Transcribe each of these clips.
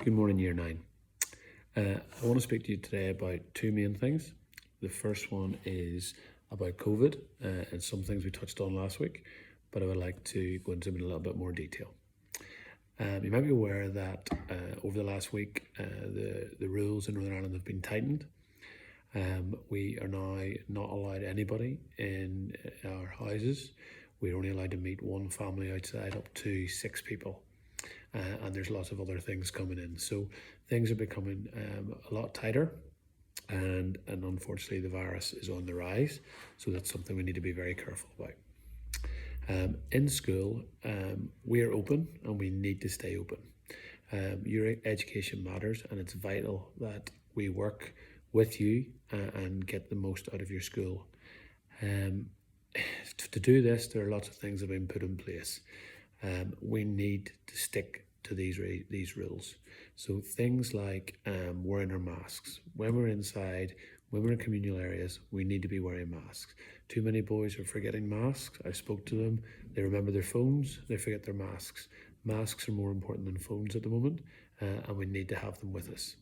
Good morning, Year 9. I want to speak to you today about two main things. The first one is about COVID and some things we touched on last week, but I would like to go into them in a little bit more detail. You might be aware that over the last week, the rules in Northern Ireland have been tightened. We are now not allowed anybody in our houses. We're only allowed to meet one family outside, up to 6 people. And there's lots of other things coming in. So things are becoming a lot tighter, and unfortunately the virus is on the rise. So that's something we need to be very careful about. In school, we are open and we need to stay open. Your education matters, and it's vital that we work with you and get the most out of your school. To do this, there are lots of things that have been put in place. We need to stick to these rules. So things like wearing our masks. When we're inside, when we're in communal areas, we need to be wearing masks. Too many boys are forgetting masks. I spoke to them. They remember their phones. They forget their masks. Masks are more important than phones at the moment, and we need to have them with us.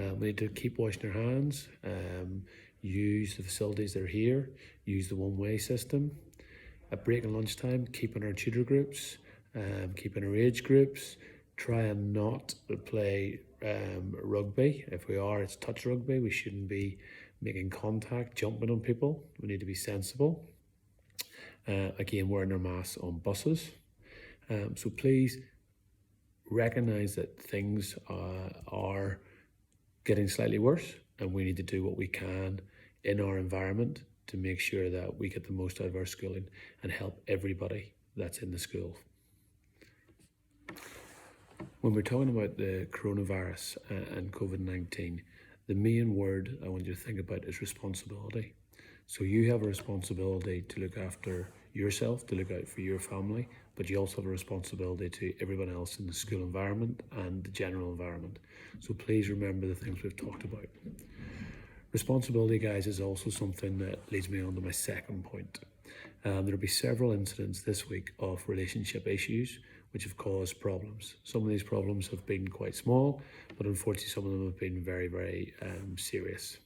We need to keep washing our hands, use the facilities that are here, use the one-way system. At break and lunchtime, keeping our tutor groups, keeping our age groups, try and not play rugby. If we are, it's touch rugby. We shouldn't be making contact, jumping on people. We need to be sensible. Again, wearing our masks on buses. So please recognise that things are getting slightly worse, and we need to do what we can in our environment to make sure that we get the most out of our schooling and help everybody that's in the school. When we're talking about the coronavirus and COVID-19, the main word I want you to think about is responsibility. So you have a responsibility to look after yourself, to look out for your family, but you also have a responsibility to everyone else in the school environment and the general environment. So please remember the things we've talked about. Responsibility, guys, is also something that leads me on to my second point. There'll be several incidents this week of relationship issues which have caused problems. Some of these problems have been quite small, but unfortunately some of them have been very, very serious.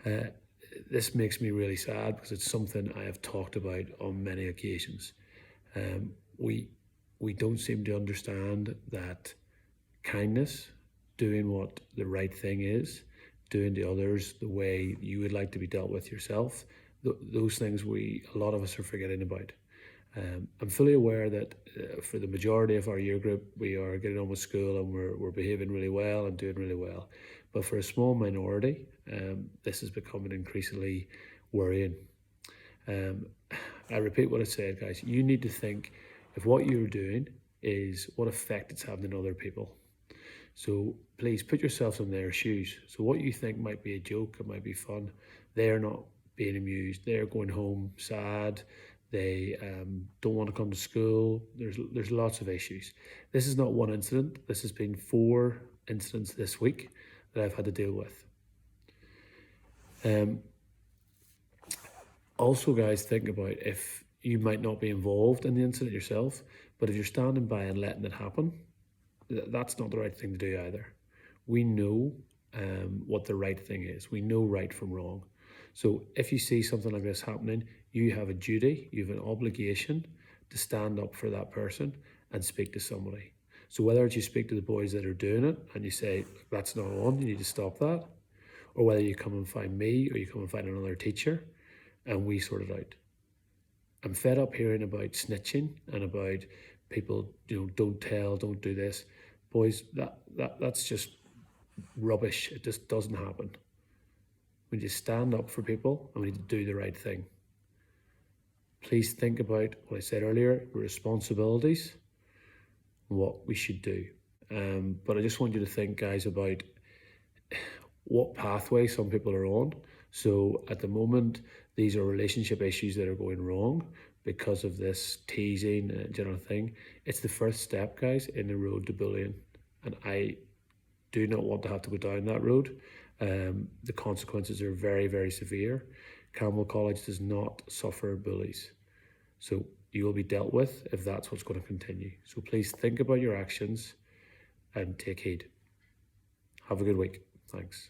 This makes me really sad because it's something I have talked about on many occasions. We don't seem to understand that kindness, doing what the right thing is, doing to others the way you would like to be dealt with yourself, those things a lot of us are forgetting about. I'm fully aware that for the majority of our year group, we are getting on with school and we're behaving really well and doing really well. But for a small minority, this is becoming increasingly worrying. I repeat what I said, guys. You need to think if what you're doing is what effect it's having on other people. So please put yourself in their shoes. So what you think might be a joke, it might be fun, they're not being amused. They're going home sad. They don't want to come to school. There's lots of issues. This is not one incident. This has been 4 incidents this week that I've had to deal with. Also, guys, think about if you might not be involved in the incident yourself, but if you're standing by and letting it happen, that's not the right thing to do either. We know what the right thing is. We know right from wrong. So if you see something like this happening, you have a duty, you have an obligation to stand up for that person and speak to somebody. So whether it's you speak to the boys that are doing it and you say, that's not on, you need to stop that, or whether you come and find me or you come and find another teacher and we sort it out. I'm fed up hearing about snitching and about people, don't tell, don't do this. Boys, that's just rubbish. It just doesn't happen. We need to stand up for people and we need to do the right thing. Please think about what I said earlier, responsibilities, and what we should do. But I just want you to think, guys, about what pathway some people are on. So at the moment, these are relationship issues that are going wrong because of this teasing general thing. It's the first step, guys, in the road to bullying. And I do not want to have to go down that road. The consequences are very, very severe. Campbell College does not suffer bullies. So you will be dealt with if that's what's going to continue. So please think about your actions. and take heed. Have a good week. Thanks.